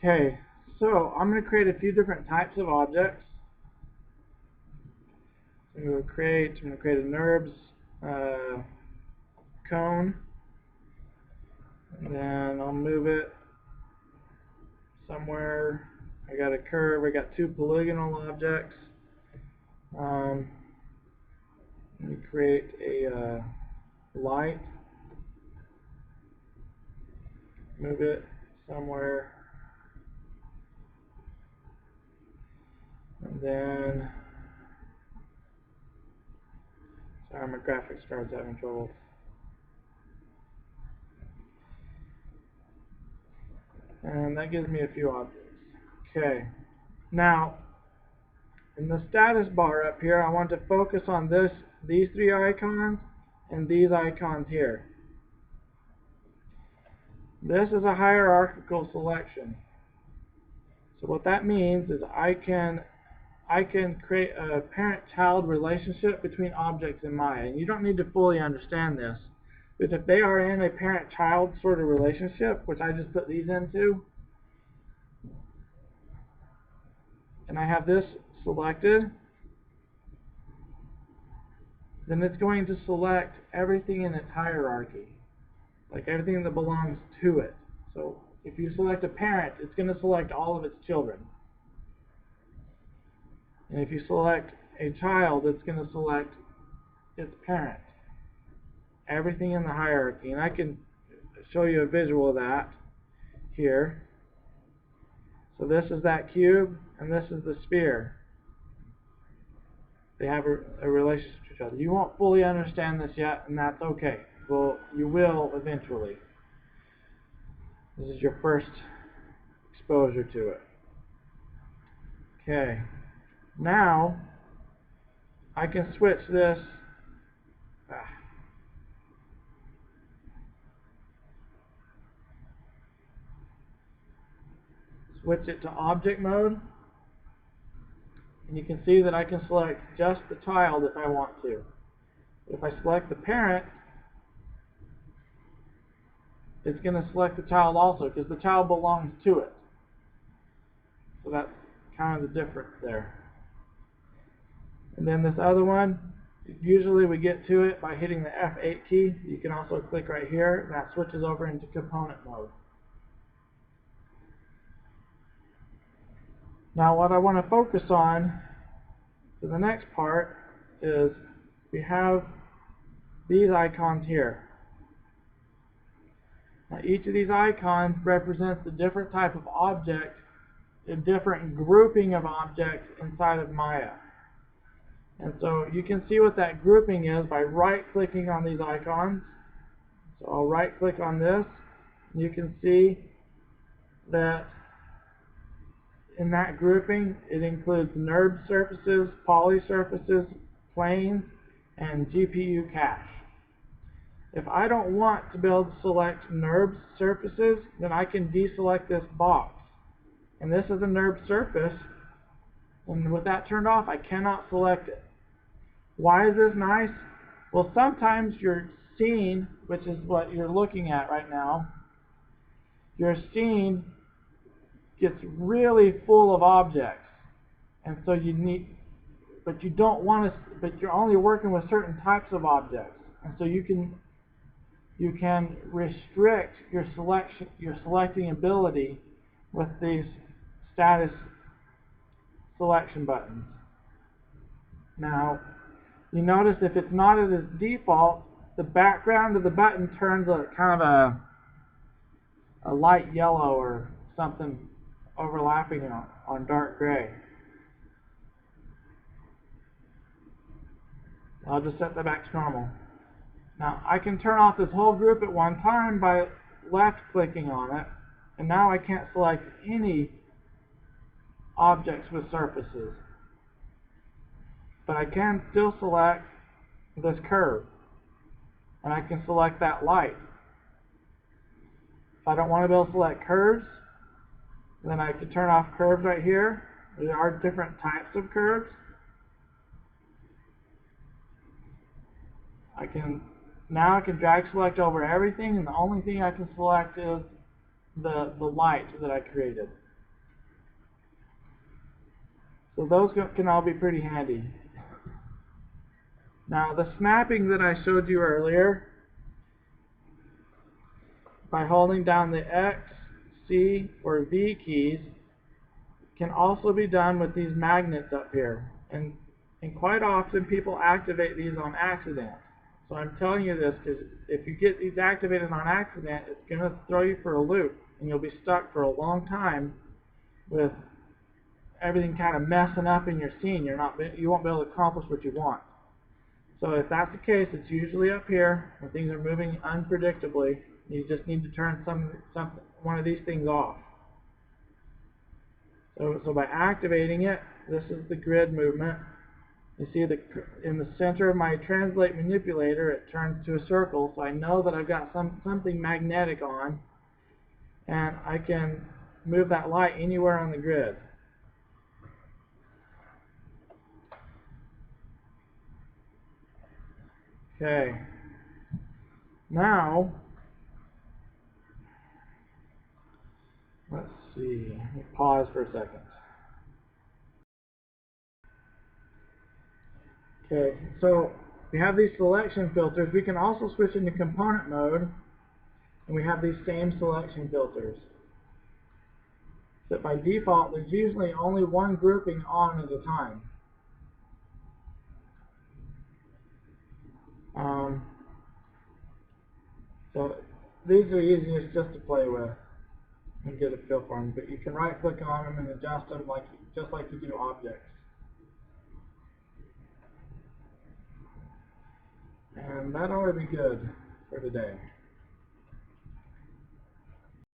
Okay, so I'm going to create a few different types of objects. I'm going to create a NURBS cone, and then I'll move it somewhere. I got a curve. I got two polygonal objects. Let me create a light. Move it somewhere. And then, sorry, my graphics card's having trouble. And that gives me a few objects. Okay. Now, in the status bar up here, I want to focus on these three icons and these icons here. This is a hierarchical selection. So what that means is I can create a parent-child relationship between objects in Maya. And you don't need to fully understand this. But if they are in a parent-child sort of relationship, which I just put these into, and I have this selected, then it's going to select everything in its hierarchy, like everything that belongs to it. So if you select a parent, it's going to select all of its children. And if you select a child, it's going to select its parent. Everything in the hierarchy. And I can show you a visual of that here. So this is that cube, and this is the sphere. They have a relationship to each other. You won't fully understand this yet, and that's okay. Well, you will eventually. This is your first exposure to it. Okay. Now, I can switch this. Switch it to object mode. And you can see that I can select just the child if I want to. If I select the parent, it's going to select the child also, because the child belongs to it. So that's kind of the difference there. And then this other one, usually we get to it by hitting the F8 key. You can also click right here, and that switches over into component mode. Now what I want to focus on for the next part is we have these icons here. Now each of these icons represents a different type of object, a different grouping of objects inside of Maya. And so you can see what that grouping is by right-clicking on these icons. So I'll right-click on this, and you can see that in that grouping, it includes NURBS surfaces, poly surfaces, planes, and GPU cache. If I don't want to be able to select NURBS surfaces, then I can deselect this box. And this is a NURBS surface, and with that turned off, I cannot select it. Why is this nice? Well, sometimes your scene, which is what you're looking at right now, your scene gets really full of objects, and so you need, but you don't want to, but you're only working with certain types of objects, and so you can restrict your selecting ability with these status selection buttons. Now, you notice if it's not at its default, the background of the button turns a kind of a light yellow or something overlapping on dark gray. I'll just set that back to normal. Now I can turn off this whole group at one time by left clicking on it, and now I can't select any objects with surfaces. But I can still select this curve, and I can select that light. If I don't want to be able to select curves, then I can turn off curves right here. There are different types of curves. Now I can drag select over everything, and the only thing I can select is the light that I created. So those can all be pretty handy. Now the snapping that I showed you earlier, by holding down the X, C, or V keys, can also be done with these magnets up here. And quite often people activate these on accident. So I'm telling you this because if you get these activated on accident, it's going to throw you for a loop, and you'll be stuck for a long time with everything kind of messing up in your scene. You won't be able to accomplish what you want. So if that's the case, it's usually up here when things are moving unpredictably. You just need to turn one of these things off. So by activating it, this is the grid movement. You see in the center of my translate manipulator, it turns to a circle, so I know that I've got something magnetic on, and I can move that light anywhere on the grid. Okay. Now, let's see. Let me pause for a second. Okay, so we have these selection filters. We can also switch into component mode, and we have these same selection filters. But by default, there's usually only one grouping on at a time. So these are easiest just to play with and get a feel for them. But you can right-click on them and adjust them just like you do objects. And that ought to be good for today.